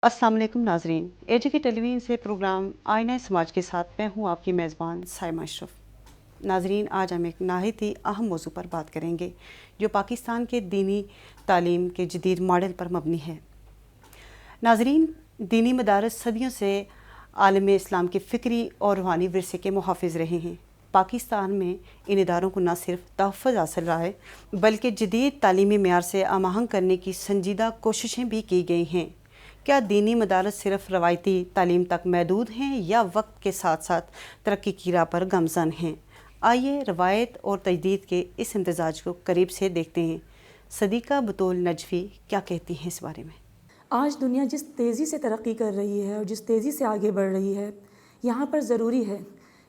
अस्सलाम वालेकुम नाजरीन, एजुके टेलीविज़न से प्रोग्राम आईना समाज के साथ मैं हूँ आपकी मेज़बान साइमा अशरफ। नाजरीन, आज हम एक नहायत ही अहम मौजू पर बात करेंगे जो पाकिस्तान के दीनी तालीम के जदीद मॉडल पर मबनी है। नाजरीन, दीनी मदारस सदियों से आलम इस्लाम के फ़िक्री और रूहानी विरसे के मुहाफ़िज़ रहे हैं। पाकिस्तान में इन इदारों को न सिर्फ तहफ़्फ़ुज़ हासिल रहा है बल्कि जदीद तालीमी मेयार से आमाहंग करने की संजीदा कोशिशें भी की गई हैं। क्या दीनी मदारस सिर्फ रवायती तालीम तक महदूद हैं या वक्त के साथ साथ तरक्की की राह पर गमज़न हैं? आइए रवायत और तजदीद के इस इम्तजाज को करीब से देखते हैं। सदीक़ा बतूल नजफ़ी क्या कहती हैं इस बारे में? आज दुनिया जिस तेज़ी से तरक्की कर रही है और जिस तेज़ी से आगे बढ़ रही है, यहाँ पर ज़रूरी है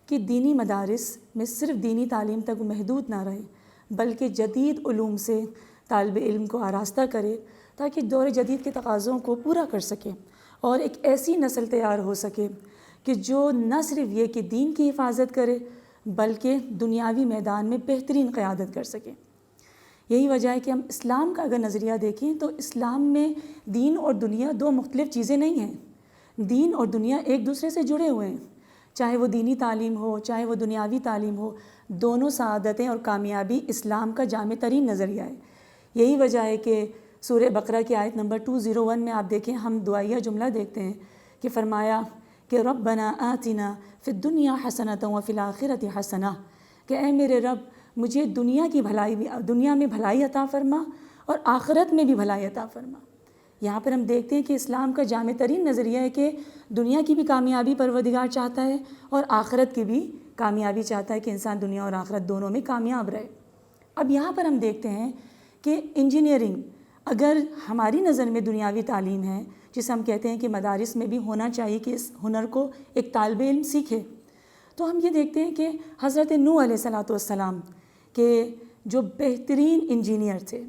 कि दीनी मदारिस में सिर्फ दीनी तालीम तक महदूद ना रहे बल्कि जदीद उलूम से तालिब इल्म को आरास्ता करे ताकि दौर जदीद के तकाज़ों को पूरा कर सके और एक ऐसी नस्ल तैयार हो सके कि जो न सिर्फ ये कि दीन की हिफाजत करे बल्कि दुनियावी मैदान में बेहतरीन क़यादत कर सके। यही वजह है कि हम इस्लाम का अगर नज़रिया देखें तो इस्लाम में दीन और दुनिया दो मुख्तलिफ़ चीज़ें नहीं हैं। दीन और दुनिया एक दूसरे से जुड़े हुए हैं, चाहे वो दीनी तालीम हो चाहे वो दुनियावी तालीम हो, दोनों सआदतें और कामयाबी इस्लाम का जामे तरीन नज़रिया है। यही वजह है कि सूरह बकरा की आयत नंबर 201 में आप देखें, हम दुआया जुमला देखते हैं कि फ़रमाया कि रब्बना आतिना फ़िद दुनिया हसनतन व फ़िल आखिरति हसना, कि ऐ मेरे रब मुझे दुनिया में भलाई अता फ़रमा और आखिरत में भी भलाई अता फ़रमा। यहाँ पर हम देखते हैं कि इस्लाम का जामे तरीन नज़रिया है कि दुनिया की भी कामयाबी परवरदिगार चाहता है और आखिरत की भी कामयाबी चाहता है कि इंसान दुनिया और आखिरत दोनों में कामयाब रहे। अब यहाँ पर हम देखते हैं कि इंजीनियरिंग अगर हमारी नज़र में दुनियावी तालीम है, जिसे हम कहते हैं कि मदारिस में भी होना चाहिए कि इस हुनर को एक तालिब इल्म सीखे, तो हम ये देखते हैं कि हज़रत नूह अलैहिस्सलातु वस्सलाम के जो बेहतरीन इंजीनियर थे,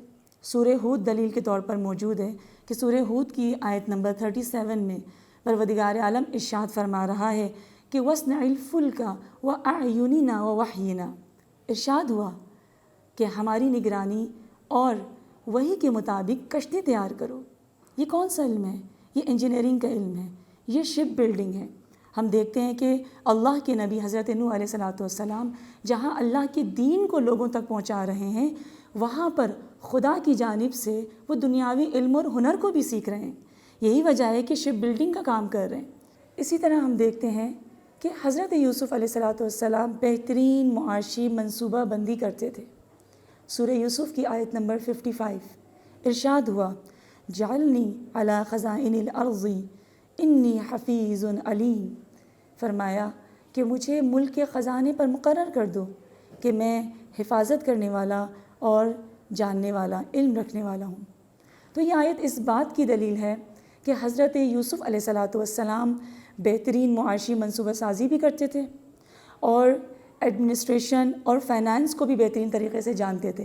सूरह हूद दलील के तौर पर मौजूद है कि सूरह हूद की आयत नंबर 37 में परवरदिगार आलम इरशाद फरमा रहा है कि वस्नइल फुल्का व अयुनिना व वहयिना, इरशाद हुआ कि हमारी निगरानी और वही के मुताबिक कश्ती तैयार करो। ये कौन सा इल्म है? ये इंजीनियरिंग का इल्म है, ये शिप बिल्डिंग है। हम देखते हैं कि अल्लाह के नबी हज़रत नूह अलैहिस्सलातु वस्सलाम जहाँ अल्लाह के दीन को लोगों तक पहुँचा रहे हैं, वहाँ पर खुदा की जानिब से वो दुनियावी इल्म और हुनर को भी सीख रहे हैं। यही वजह है कि शिप बिल्डिंग का काम कर रहे हैं। इसी तरह हम देखते हैं कि हज़रत यूसुफ़ अलैहिस्सलातु वस्सलाम बेहतरीन मुआशी मनसूबा बंदी करते थे। सूरह यूसुफ़ की आयत नंबर 55 इरशाद हुआ, जअलनी अला ख़ज़ाइनिल अर्ज़ि इन्नी हफ़ीज़ुन अलीम, फ़रमाया कि मुझे मुल्क के ख़ज़ाने पर मुक़र्रर कर दो कि मैं हिफाजत करने वाला और जानने वाला, इल्म रखने वाला हूँ। तो ये आयत इस बात की दलील है कि हज़रत यूसुफ़ अलैहिस्सलातु वस्सलाम बेहतरीन मुआशी मनसूबा साज़ी भी करते थे और एडमिनिस्ट्रेशन और फाइनेंस को भी बेहतरीन तरीके से जानते थे।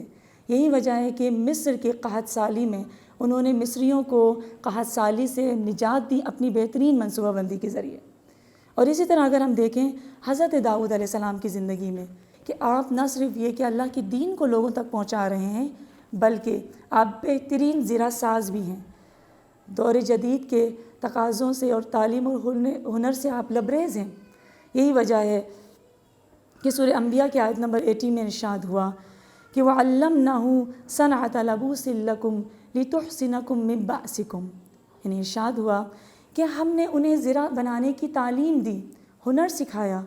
यही वजह है कि मिस्र के क़हत साली में उन्होंने मिस्रियों को क़हत साली से निजात दी अपनी बेहतरीन मनसूबाबंदी के ज़रिए। और इसी तरह अगर हम देखें हज़रत दाऊद अलैहिस्सलाम की ज़िंदगी में कि आप न सिर्फ ये कि अल्लाह के दीन को लोगों तक पहुँचा रहे हैं बल्कि आप बेहतरीन ज़रा साज भी हैं। दौर जदीद के तकाज़ों से और तालीम और हुनर से आप लबरेज़ हैं। यही वजह है कि सूरह अंबिया की आयत नंबर 80 में इरशाद हुआ कि वअल्लमनाहु सनअत लबूसिन लकुम लितुहसिनकुम मिन बासिकुम, यानी इरशाद हुआ कि हमने उन्हें ज़रा बनाने की तालीम दी, हुनर सिखाया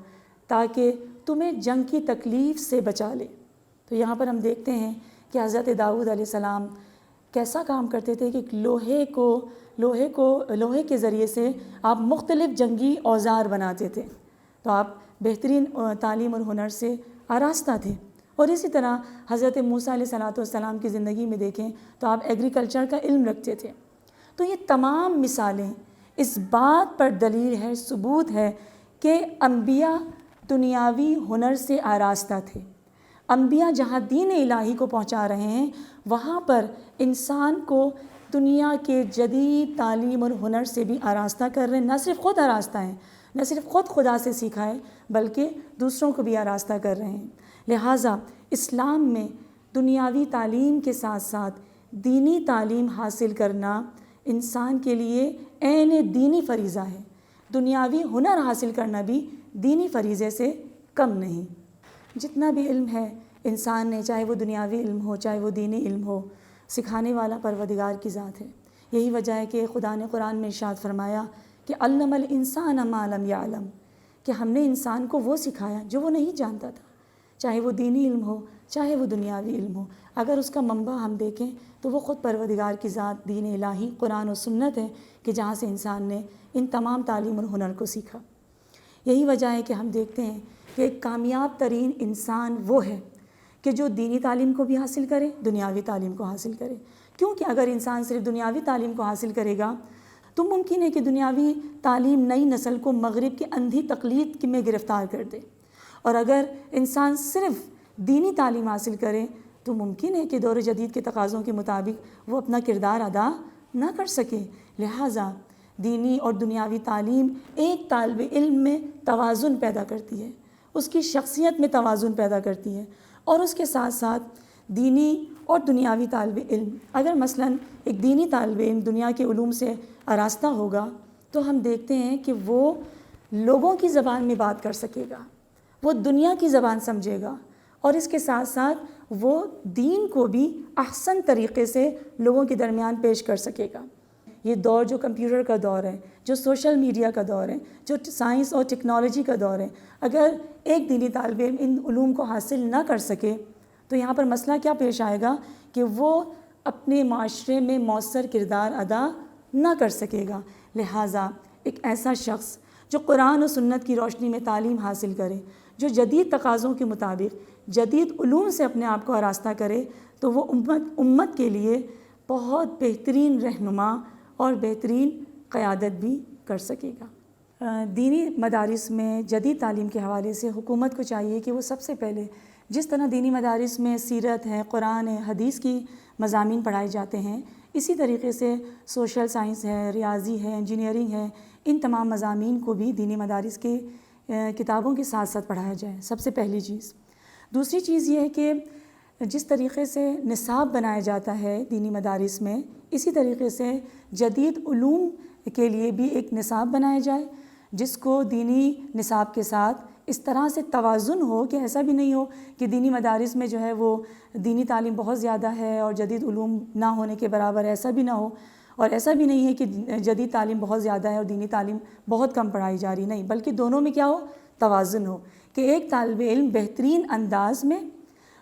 ताकि तुम्हें जंग की तकलीफ़ से बचा ले। तो यहाँ पर हम देखते हैं कि हज़रत दाऊद अलैहिस्सलाम कैसा काम करते थे कि लोहे के ज़रिए से आप मुख्तलिफ़ जंगी औज़ार बनाते थे। तो आप बेहतरीन तालीम और हुनर से आरास्ता थे। और इसी तरह हज़रत मूसा अलैहिस्सलाम की ज़िंदगी में देखें तो आप एग्रीकल्चर का इल्म रखते थे। तो ये तमाम मिसालें इस बात पर दलील है, सबूत है कि अंबिया दुनियावी हुनर से आरास्ता थे। अंबिया जहाँ दीन इलाही को पहुँचा रहे हैं, वहाँ पर इंसान को दुनिया के जदीद तालीम और हुनर से भी आरास्ता कर रहे हैं। न सिर्फ ख़ुद आरास्ता हैं, न सिर्फ ख़ुद खुदा से सीखा है बल्कि दूसरों को भी आरास्ता कर रहे हैं। लिहाजा इस्लाम में दुनियावी तालीम के साथ साथ दीनी तालीम हासिल करना انسان کے لیے عین دینی فریضہ ہے. دنیاوی ہنر حاصل کرنا بھی دینی فریضے سے کم نہیں. جتنا بھی علم ہے انسان نے، چاہے وہ دنیاوی علم ہو چاہے وہ دینی علم ہو، سکھانے والا پروردگار کی ذات ہے. یہی وجہ ہے کہ خدا نے قرآن میں ارشاد فرمایا کہ علم الانسان ما لم یعلم، کہ ہم نے انسان کو وہ سکھایا جو وہ نہیں جانتا تھا، چاہے وہ دینی علم ہو چاہے وہ دنیاوی علم ہو. اگر اس کا منبع ہم دیکھیں تو وہ خود پروردگار کی ذات، دین الہی، قرآن و سنت ہے کہ جہاں سے انسان نے ان تمام تعلیم اور ہنر کو سیکھا. یہی وجہ ہے کہ ہم دیکھتے ہیں کہ ایک کامیاب ترین انسان وہ ہے کہ جو دینی تعلیم کو بھی حاصل کرے، دنیاوی تعلیم کو حاصل کرے. کیونکہ اگر انسان صرف دنیاوی تعلیم کو حاصل کرے گا تو ممکن ہے کہ دنیاوی تعلیم نئی نسل کو مغرب کی اندھی تقلید میں گرفتار کر دے، اور اگر انسان صرف دینی تعلیم حاصل کرے تو ممکن ہے کہ دور جدید کے تقاضوں کے مطابق وہ اپنا کردار ادا نہ کر سکے. لہٰذا دینی اور دنیاوی تعلیم ایک طالب علم میں توازن پیدا کرتی ہے، اس کی شخصیت میں توازن پیدا کرتی ہے. اور اس کے ساتھ ساتھ دینی اور دنیاوی طالب علم، اگر مثلاً ایک دینی طالب علم دنیا کے علوم سے آراستہ ہوگا تو ہم دیکھتے ہیں کہ وہ لوگوں کی زبان میں بات کر سکے گا، وہ دنیا کی زبان سمجھے گا، اور اس کے ساتھ ساتھ وہ دین کو بھی احسن طریقے سے لوگوں کے درمیان پیش کر سکے گا. یہ دور جو کمپیوٹر کا دور ہے، جو سوشل میڈیا کا دور ہے، جو سائنس اور ٹیکنالوجی کا دور ہے، اگر ایک دینی طالب علم ان علوم کو حاصل نہ کر سکے تو یہاں پر مسئلہ کیا پیش آئے گا کہ وہ اپنے معاشرے میں مؤثر کردار ادا نہ کر سکے گا. لہٰذا ایک ایسا شخص جو قرآن و سنت کی روشنی میں تعلیم حاصل کرے، جو جدید تقاضوں کے مطابق جدید علوم سے اپنے آپ کو آراستہ کرے، تو وہ امت کے لیے بہت بہترین رہنما اور بہترین قیادت بھی کر سکے گا. دینی مدارس میں جدید تعلیم کے حوالے سے حکومت کو چاہیے کہ وہ سب سے پہلے جس طرح دینی مدارس میں سیرت ہے، قرآن ہے، حدیث کی مضامین پڑھائے جاتے ہیں، اسی طریقے سے سوشل سائنس ہے، ریاضی ہے، انجینئرنگ ہے، ان تمام مضامین کو بھی دینی مدارس کے کتابوں کے ساتھ ساتھ پڑھایا جائے. سب سے پہلی چیز. دوسری چیز یہ ہے کہ جس طریقے سے نصاب بنایا جاتا ہے دینی مدارس میں، اسی طریقے سے جدید علوم کے لیے بھی ایک نصاب بنایا جائے جس کو دینی نصاب کے ساتھ اس طرح سے توازن ہو کہ ایسا بھی نہیں ہو کہ دینی مدارس میں جو ہے وہ دینی تعلیم بہت زیادہ ہے اور جدید علوم نہ ہونے کے برابر، ایسا بھی نہ ہو. اور ایسا بھی نہیں ہے کہ جدید تعلیم بہت زیادہ ہے اور دینی تعلیم بہت کم پڑھائی جا رہی، نہیں، بلکہ دونوں میں کیا ہو، توازن ہو کہ ایک طالب علم بہترین انداز میں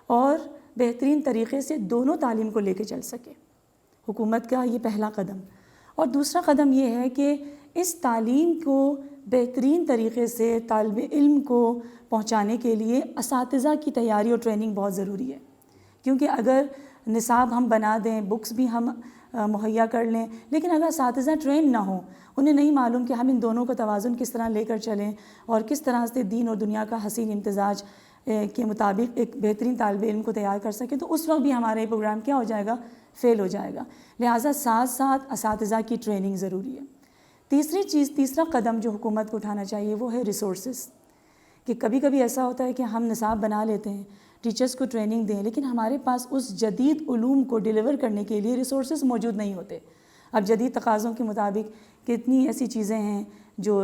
اور بہترین طریقے سے دونوں تعلیم کو لے کے چل سکے. حکومت کا یہ پہلا قدم. اور دوسرا قدم یہ ہے کہ اس تعلیم کو بہترین طریقے سے طالب علم کو پہنچانے کے لیے اساتذہ کی تیاری اور ٹریننگ بہت ضروری ہے. کیونکہ اگر نصاب ہم بنا دیں، بکس بھی ہم مہیا کر لیں، لیکن اگر اساتذہ ٹرین نہ ہوں، انہیں نہیں معلوم کہ ہم ان دونوں کو توازن کس طرح لے کر چلیں اور کس طرح سے دین اور دنیا کا حسین امتزاج کے مطابق ایک بہترین طالب علم کو تیار کر سکیں، تو اس وقت بھی ہمارا یہ پروگرام کیا ہو جائے گا، فیل ہو جائے گا. لہٰذا ساتھ ساتھ اساتذہ کی ٹریننگ ضروری ہے. تیسرا قدم جو حکومت کو اٹھانا چاہیے وہ ہے ریسورسز. کہ کبھی کبھی ایسا ہوتا ہے کہ ہم نصاب بنا لیتے ہیں، ٹیچرز کو ٹریننگ دیں، لیکن ہمارے پاس اس جدید علوم کو ڈیلیور کرنے کے لیے ریسورسز موجود نہیں ہوتے. اب جدید تقاضوں کے مطابق کتنی ایسی چیزیں ہیں جو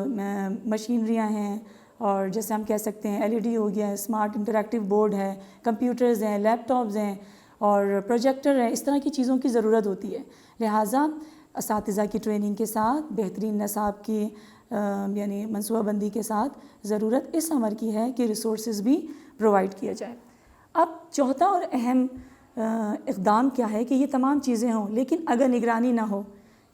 مشینریاں ہیں، اور جیسے ہم کہہ سکتے ہیں LED ہو گیا ہے، اسمارٹ انٹریکٹیو بورڈ ہے، کمپیوٹرز ہیں، لیپ ٹاپز ہیں اور پروجیکٹر ہے، اس طرح کی چیزوں کی ضرورت ہوتی ہے. لہٰذا اساتذہ کی ٹریننگ کے ساتھ بہترین نصاب کی یعنی منصوبہ بندی کے ساتھ ضرورت اس امر کی ہے کہ ریسورسز بھی پرووائڈ کیا جائے. اب چوتھا اور اہم اقدام کیا ہے کہ یہ تمام چیزیں ہوں، لیکن اگر نگرانی نہ ہو،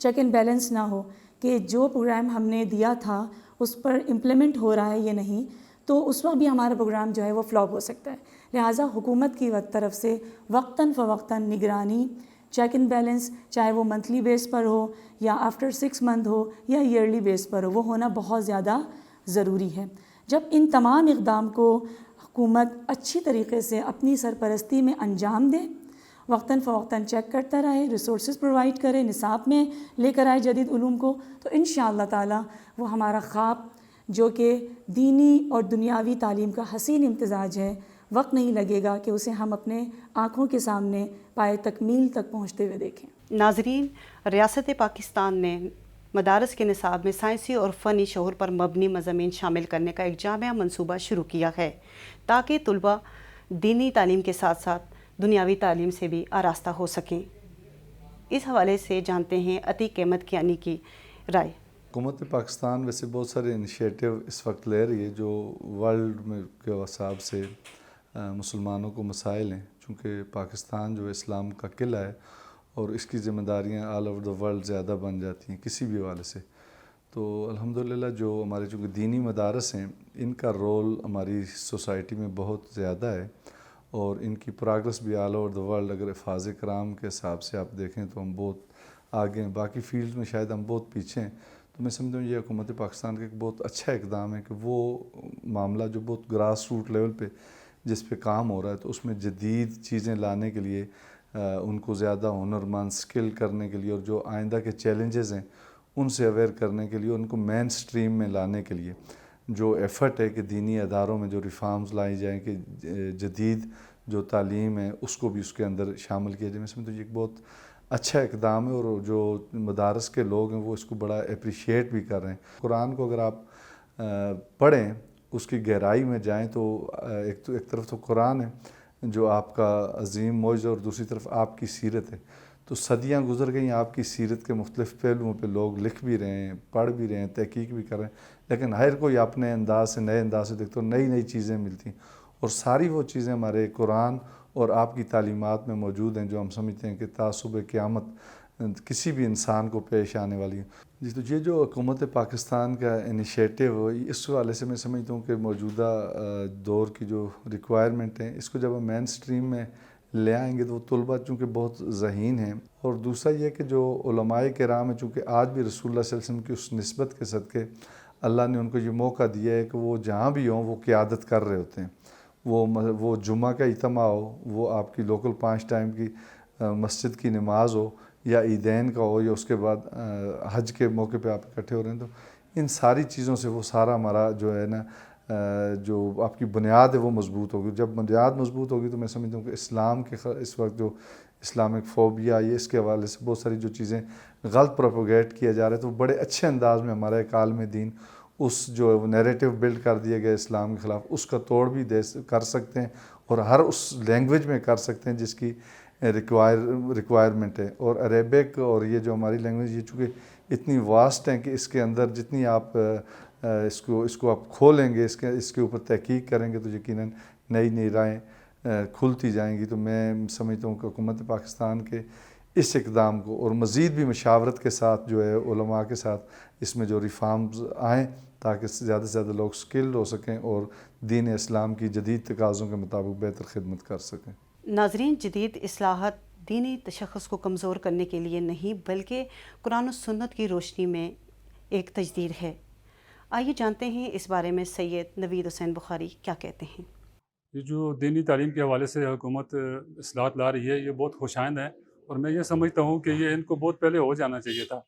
چیک اینڈ بیلنس نہ ہو کہ جو پروگرام ہم نے دیا تھا اس پر امپلیمنٹ ہو رہا ہے یا نہیں، تو اس وقت بھی ہمارا پروگرام جو ہے وہ فلاپ ہو سکتا ہے. لہٰذا حکومت کی طرف سے وقتاً فوقتاً نگرانی، چیک اینڈ بیلنس، چاہے وہ منتھلی بیس پر ہو یا آفٹر 6 منتھ ہو یا ایئرلی بیس پر ہو، وہ ہونا بہت زیادہ ضروری ہے. جب ان تمام اقدام کو حکومت اچھی طریقے سے اپنی سرپرستی میں انجام دے، وقتاً فوقتاً چیک کرتا رہے، ریسورسز پرووائڈ کرے، نصاب میں لے کر آئے جدید علوم کو، تو انشاءاللہ تعالی وہ ہمارا خواب جو کہ دینی اور دنیاوی تعلیم کا حسین امتزاج ہے، وقت نہیں لگے گا کہ اسے ہم اپنے آنکھوں کے سامنے پائے تکمیل تک پہنچتے ہوئے دیکھیں. नाजरीन, रियासत पाकिस्तान ने मदारस के निसाब में साइंसी और फ़नी शऊर पर मबनी मज़ामीन शामिल करने का एक जामिया मनसूबा शुरू किया है ताकि तलबा दीनी तालीम के साथ साथ दुनियावी तालीम से भी आरास्ता हो सकें। इस हवाले से जानते हैं अतीक अहमद कियानी की राय। हुकूमत पाकिस्तान वैसे बहुत सारे इनिशिएटिव इस वक्त ले रही है जो वर्ल्ड में के हिसाब से मुसलमानों को मसाइल हैं, चूँकि पाकिस्तान जो इस्लाम का किला है और इसकी ज़िम्मेदारियाँ ऑल ओवर द वर्ल्ड ज़्यादा बन जाती हैं किसी भी हवाले से। तो अल्हम्दुलिल्लाह जो हमारे चूँकि दीनी मदारस हैं, इनका रोल हमारी सोसाइटी में बहुत ज़्यादा है और इनकी प्रोग्रेस भी ऑल ओवर द वर्ल्ड अगर हिफ़ाज़ कराम के हिसाब से आप देखें तो हम बहुत आगे हैं, बाकी फील्ड में शायद हम बहुत पीछे हैं। तो मैं समझता हूँ ये हुकूमत पाकिस्तान का एक बहुत अच्छा इक़दाम है कि वो मामला जो बहुत ग्रास रूट लेवल पे जिस पे काम हो रहा है, तो उसमें जदीद चीज़ें लाने के लिए उनको ज़्यादा हुनरमंद स्किल करने के लिए और जो आइंदा के चैलेंजेस हैं उनसे अवेयर करने के लिए, उनको मेन स्ट्रीम में लाने के लिए जो एफ़र्ट है कि दीनी अदारों में जो रिफॉर्म्स लाई जाएँ कि जदीद जो तालीम है उसको भी उसके अंदर शामिल किया जाए। मैं समझता हूँ ये एक बहुत अच्छा इक़दाम है और जो मदारस के लोग हैं वो इसको बड़ा अप्रिशिएट भी कर रहे हैं। कुरान को अगर आप पढ़ें, उसकी गहराई में जाएं तो एक तरफ तो कुरान है जो आपका अजीम मौज़ और दूसरी तरफ आपकी सीरत है। तो सदियां गुजर गई आपकी सीरत के मुख्तलिफ़ पहलुओं पे लोग लिख भी रहे हैं, पढ़ भी रहे हैं, तहकीक भी कर रहे हैं, लेकिन हर कोई अपने अंदाज से नए अंदाज से देखते हो नई नई चीज़ें मिलती हैं और सारी वो चीज़ें हमारे कुरान और आपकी तालीमात में मौजूद हैं जो हम समझते हैं कि तासुब क़यामत किसी भी इंसान को पेश आने वाली है। जी, तो ये जो हुकूमत पाकिस्तान का इनिशिएटिव हो, इस वाले से मैं समझता हूँ कि मौजूदा दौर की जो रिक्वायरमेंट है इसको जब हम मेन स्ट्रीम में ले आएंगे तो वो तलबा चूँकि बहुत ज़हीन हैं। और दूसरा ये कि जो उलमाए किराम है, चूँकि आज भी रसूलुल्लाह सल्लल्लाहु अलैहि वसल्लम की उस निस्बत के सदक़े अल्लाह ने उनको ये मौका दिया है कि वो जहाँ भी हों वो क़यादत कर रहे होते हैं। वो जुम्मा का इज्तिमा हो, वो आपकी लोकल 5 टाइम की मस्जिद की नमाज हो या ईदैन का हो या उसके बाद हज के मौके पे आप इकट्ठे हो रहे हैं, तो इन सारी चीज़ों से वो सारा हमारा जो है ना जो आपकी बुनियाद है वो मज़बूत होगी। जब बुनियाद मज़बूत होगी तो मैं समझता हूँ कि इस्लाम के इस वक्त जो इस्लामिक फ़ोबिया ये इसके हवाले से बहुत सारी जो चीज़ें गलत प्रोपोगेट किया जा रहा है, तो बड़े अच्छे अंदाज में हमारा एक आलम दीन उस जो नैरेटिव बिल्ड कर दिया गया इस्लाम के ख़िलाफ़ उसका तोड़ भी कर सकते हैं और हर उस लैंग्वेज में कर सकते हैं जिसकी रिक्वायरमेंट है। और अरेबिक और ये जो हमारी लैंग्वेज ये चूँकि इतनी वास्ट है कि इसके अंदर जितनी आप इसको आप खोलेंगे, इसके ऊपर तहकीक करेंगे तो यकीनन नई नई राहें खुलती जाएंगी। तो मैं समझता हूँ कि हुकूमत पाकिस्तान के इस इक़दाम को और मज़ीद भी मशावरत के साथ जो है उलमा के साथ इसमें जो रिफॉर्म्स आएँ ताकि ज़्यादा से ज़्यादा लोग स्किल्ड हो सकें और दीन इस्लाम की जदीद तकाज़ों के मुताबिक बेहतर खिदमत कर सकें। नाज़रीन, जदीद इस्लाहत दीनी तशख़्ख़ुस को कमज़ोर करने के लिए नहीं बल्कि कुरान और सुन्नत की रोशनी में एक तजदीद है। आइए जानते हैं इस बारे में सैयद नवीद हुसैन बुखारी क्या कहते हैं। ये जो दीनी तालीम के हवाले से हुकूमत इस्लाहत ला रही है ये बहुत खुशाइंद है और मैं ये समझता हूँ कि ये इनको बहुत पहले हो जाना चाहिए था।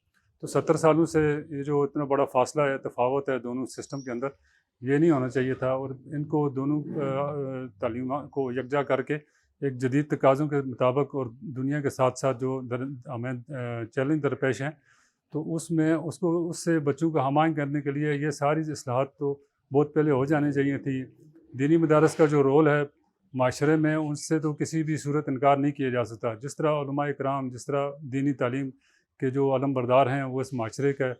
तो 70 सालों से ये जो इतना बड़ा फासला है, तफावत है दोनों सिस्टम के अंदर, ये नहीं होना चाहिए था और इनको दोनों तालीम को यकजा करके एक जदीद तकाज़ों के मुताबिक और दुनिया के साथ साथ जो हमें चैलेंज दरपेश हैं तो उससे बच्चों को हमायन करने के लिए ये सारी इस्लाहत तो बहुत पहले हो जानी चाहिए थी। दीनी मदारस का जो रोल है माशरे में उनसे तो किसी भी सूरत इनकार नहीं किया जा सकता। जिस तरह उलमा इकराम, जिस तरह दीनी तालीम के जो अलम बरदार हैं वो इस माशरे का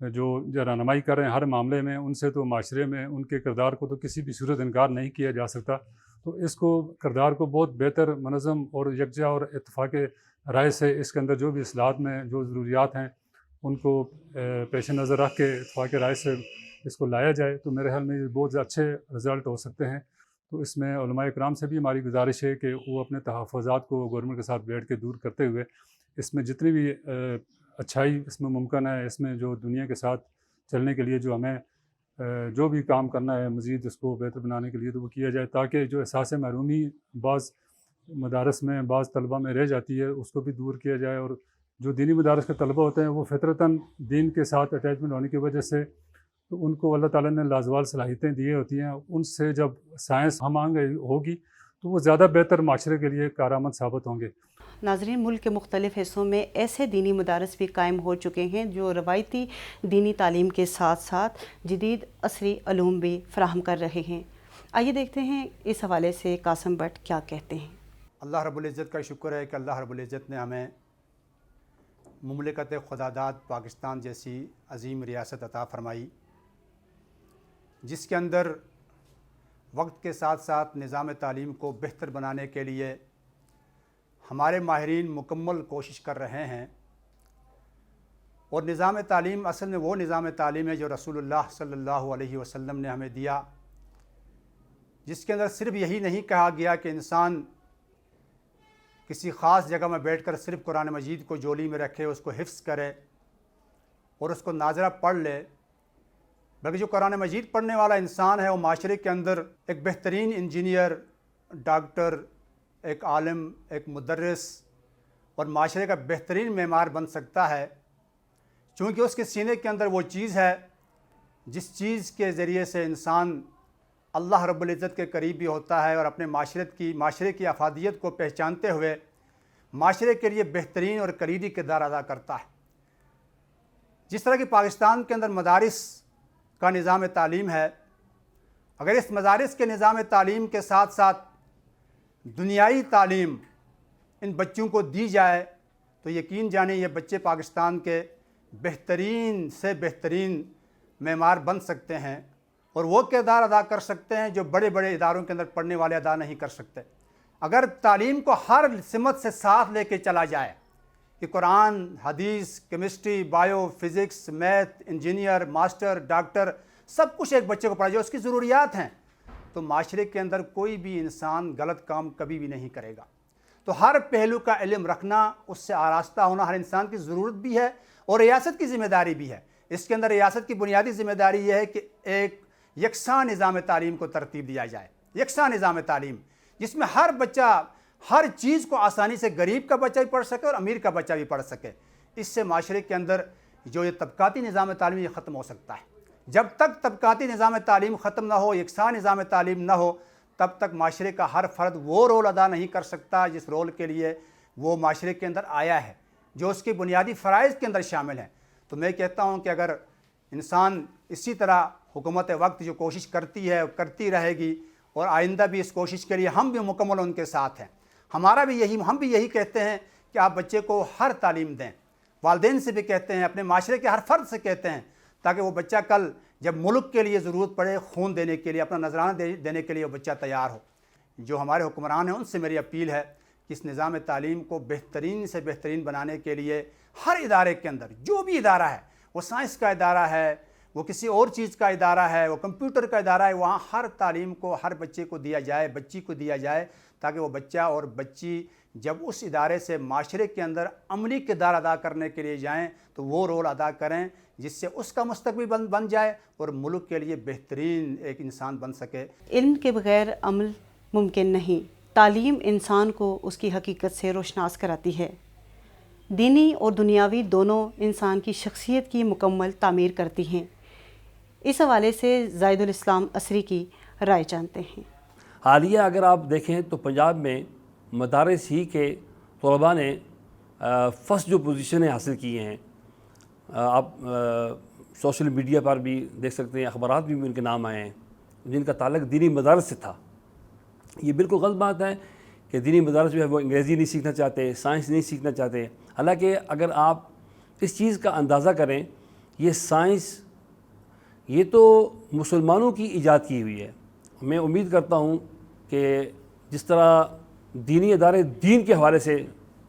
जो रहनुमाई कर रहे हैं हर मामले में, उनसे तो माशरे में उनके किरदार को तो किसी भी सूरत इनकार नहीं किया जा सकता। तो इसको किरदार को बहुत बेहतर, मनज़म और यकजा और इत्तफ़ाक़ राय से इसके अंदर जो भी इस्लाहत में जो ज़रूरियात हैं उनको पेश नज़र रख के इत्तफ़ाक़ राय से इसको लाया जाए तो मेरे ख्याल में बहुत अच्छे रिज़ल्ट हो सकते हैं। तो इसमें उलमा इकराम से भी हमारी गुजारिश है कि वो अपने तहफ़्फ़ुज़ात को गवर्नमेंट के साथ बैठ के दूर करते हुए इसमें जितनी भी अच्छाई इसमें मुमकिन है, इसमें जो दुनिया के साथ चलने के लिए जो हमें जो भी काम करना है मज़ीद इसको बेहतर बनाने के लिए तो वो किया जाए, ताकि जो एहसास महरूमी बाज़ मदारस में बाज़ तलबा में रह जाती है उसको भी दूर किया जाए। और जो दीनी मदारस के तलबा होते हैं वो फ़ितरतन दीन के साथ अटैचमेंट होने की वजह से तो उनको अल्लाह ताला ने लाजवाल सलाहियतें दी होती हैं, उनसे जब साइंस हम आगे होगी तो वो ज़्यादा बेहतर माशरे के लिए कारआमद साबित होंगे। ناظرین، ملک کے مختلف حصوں میں ایسے دینی مدارس بھی قائم ہو چکے ہیں جو روایتی دینی تعلیم کے ساتھ ساتھ جدید عصری علوم بھی فراہم کر رہے ہیں۔ آئیے دیکھتے ہیں اس حوالے سے قاسم بٹ کیا کہتے ہیں۔ اللہ رب العزت کا شکر ہے کہ اللہ رب العزت نے ہمیں مملکت خداداد پاکستان جیسی عظیم ریاست عطا فرمائی، جس کے اندر وقت کے ساتھ ساتھ نظام تعلیم کو بہتر بنانے کے لیے ہمارے ماہرین مکمل کوشش کر رہے ہیں۔ اور نظام تعلیم اصل میں وہ نظام تعلیم ہے جو رسول اللہ صلی اللہ علیہ وسلم نے ہمیں دیا، جس کے اندر صرف یہی نہیں کہا گیا کہ انسان کسی خاص جگہ میں بیٹھ کر صرف قرآن مجید کو جولی میں رکھے، اس کو حفظ کرے اور اس کو ناظرہ پڑھ لے، بلکہ جو قرآن مجید پڑھنے والا انسان ہے وہ معاشرے کے اندر ایک بہترین انجینئر، ڈاکٹر، ایک عالم، ایک مدرس اور معاشرے کا بہترین معمار بن سکتا ہے، چونکہ اس کے سینے کے اندر وہ چیز ہے جس چیز کے ذریعے سے انسان اللہ رب العزت کے قریب بھی ہوتا ہے اور اپنے معاشرے کی افادیت کو پہچانتے ہوئے معاشرے کے لیے بہترین اور کلیدی کردار ادا کرتا ہے۔ جس طرح کہ پاکستان کے اندر مدارس کا نظام تعلیم ہے، اگر اس مدارس کے نظام تعلیم کے ساتھ ساتھ دنیائی تعلیم ان بچوں کو دی جائے تو یقین جانیں یہ بچے پاکستان کے بہترین سے بہترین معمار بن سکتے ہیں اور وہ کردار ادا کر سکتے ہیں جو بڑے بڑے اداروں کے اندر پڑھنے والے ادا نہیں کر سکتے۔ اگر تعلیم کو ہر سمت سے ساتھ لے کے چلا جائے کہ قرآن، حدیث، chemistry, bio, physics, math, engineer, master, doctor, سب کچھ ایک بچے کو پڑھا جائے، اس کی ضروریات ہیں، تو معاشرے کے اندر کوئی بھی انسان غلط کام کبھی بھی نہیں کرے گا۔ تو ہر پہلو کا علم رکھنا، اس سے آراستہ ہونا ہر انسان کی ضرورت بھی ہے اور ریاست کی ذمہ داری بھی ہے۔ اس کے اندر ریاست کی بنیادی ذمہ داری یہ ہے کہ ایک یکساں نظام تعلیم کو ترتیب دیا جائے، یکساں نظام تعلیم جس میں ہر بچہ ہر چیز کو آسانی سے غریب کا بچہ بھی پڑھ سکے اور امیر کا بچہ بھی پڑھ سکے۔ اس سے معاشرے کے اندر جو یہ طبقاتی نظام تعلیم یہ ختم ہو سکتا ہے۔ جب تک طبقاتی نظام تعلیم ختم نہ ہو، یکساں نظام تعلیم نہ ہو، تب تک معاشرے کا ہر فرد وہ رول ادا نہیں کر سکتا جس رول کے لیے وہ معاشرے کے اندر آیا ہے، جو اس کے بنیادی فرائض کے اندر شامل ہیں۔ تو میں کہتا ہوں کہ اگر انسان اسی طرح حکومت وقت جو کوشش کرتی ہے کرتی رہے گی اور آئندہ بھی اس کوشش کے لیے ہم بھی مکمل ان کے ساتھ ہیں، ہم بھی یہی کہتے ہیں کہ آپ بچے کو ہر تعلیم دیں، والدین سے بھی کہتے ہیں، اپنے معاشرے کے ہر فرد سے کہتے ہیں، تاکہ وہ بچہ کل جب ملک کے لیے ضرورت پڑے خون دینے کے لیے، اپنا نذرانہ دینے کے لیے وہ بچہ تیار ہو۔ جو ہمارے حکمران ہیں ان سے میری اپیل ہے کہ اس نظام تعلیم کو بہترین سے بہترین بنانے کے لیے ہر ادارے کے اندر، جو بھی ادارہ ہے، وہ سائنس کا ادارہ ہے، وہ کسی اور چیز کا ادارہ ہے، وہ کمپیوٹر کا ادارہ ہے، وہاں ہر تعلیم کو ہر بچے کو دیا جائے، بچی کو دیا جائے، تاکہ وہ بچہ اور بچی جب اس ادارے سے معاشرے کے اندر عملی کردار ادا کرنے کے لیے جائیں تو وہ رول ادا کریں جس سے اس کا مستقبل بن جائے اور ملک کے لیے بہترین ایک انسان بن سکے۔ علم کے بغیر عمل ممکن نہیں۔ تعلیم انسان کو اس کی حقیقت سے روشناس کراتی ہے، دینی اور دنیاوی دونوں انسان کی شخصیت کی مکمل تعمیر کرتی ہیں۔ اس حوالے سے زاہد الاسلام عصری کی رائے جانتے ہیں۔ حالیہ اگر آپ دیکھیں تو پنجاب میں مدارس ہی کے طلباء نے فرسٹ جو پوزیشنیں حاصل کی ہیں، آپ سوشل میڈیا پر بھی دیکھ سکتے ہیں، اخبارات بھی ان کے نام آئے ہیں، جن کا تعلق دینی مدارس سے تھا۔ یہ بالکل غلط بات ہے کہ دینی مدارس جو ہے وہ انگریزی نہیں سیکھنا چاہتے، سائنس نہیں سیکھنا چاہتے۔ حالانکہ اگر آپ اس چیز کا اندازہ کریں، یہ سائنس یہ تو مسلمانوں کی ایجاد کی ہوئی ہے۔ میں امید کرتا ہوں کہ جس طرح دینی ادارے دین کے حوالے سے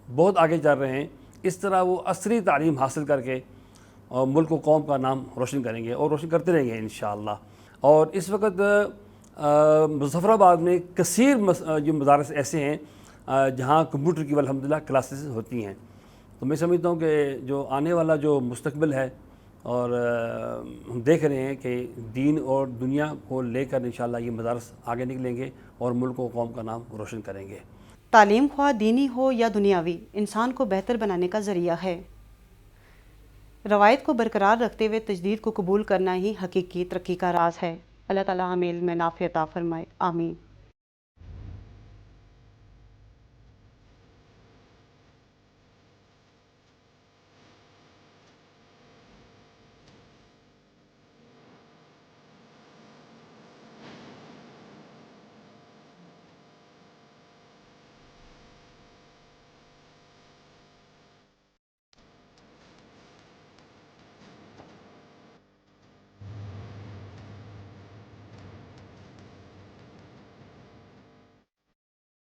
بہت آگے چل رہے ہیں، اس طرح وہ عصری تعلیم حاصل کر کے اور ملک و قوم کا نام روشن کریں گے اور روشن کرتے رہیں گے انشاءاللہ۔ اور اس وقت مظفر آباد میں کثیر جو مدارس ایسے ہیں جہاں کمپیوٹر کی الحمدللہ کلاسز ہوتی ہیں۔ تو میں سمجھتا ہوں کہ جو آنے والا جو مستقبل ہے اور ہم دیکھ رہے ہیں کہ دین اور دنیا کو لے کر انشاءاللہ یہ مدارس آگے نکلیں گے اور ملک و قوم کا نام روشن کریں گے۔ تعلیم خواہ دینی ہو یا دنیاوی، انسان کو بہتر بنانے کا ذریعہ ہے۔ روایت کو برقرار رکھتے ہوئے تجدید کو قبول کرنا ہی حقیقی ترقی کا راز ہے۔ اللہ تعالیٰ ہمیں علم نافع عطا فرمائے، آمین۔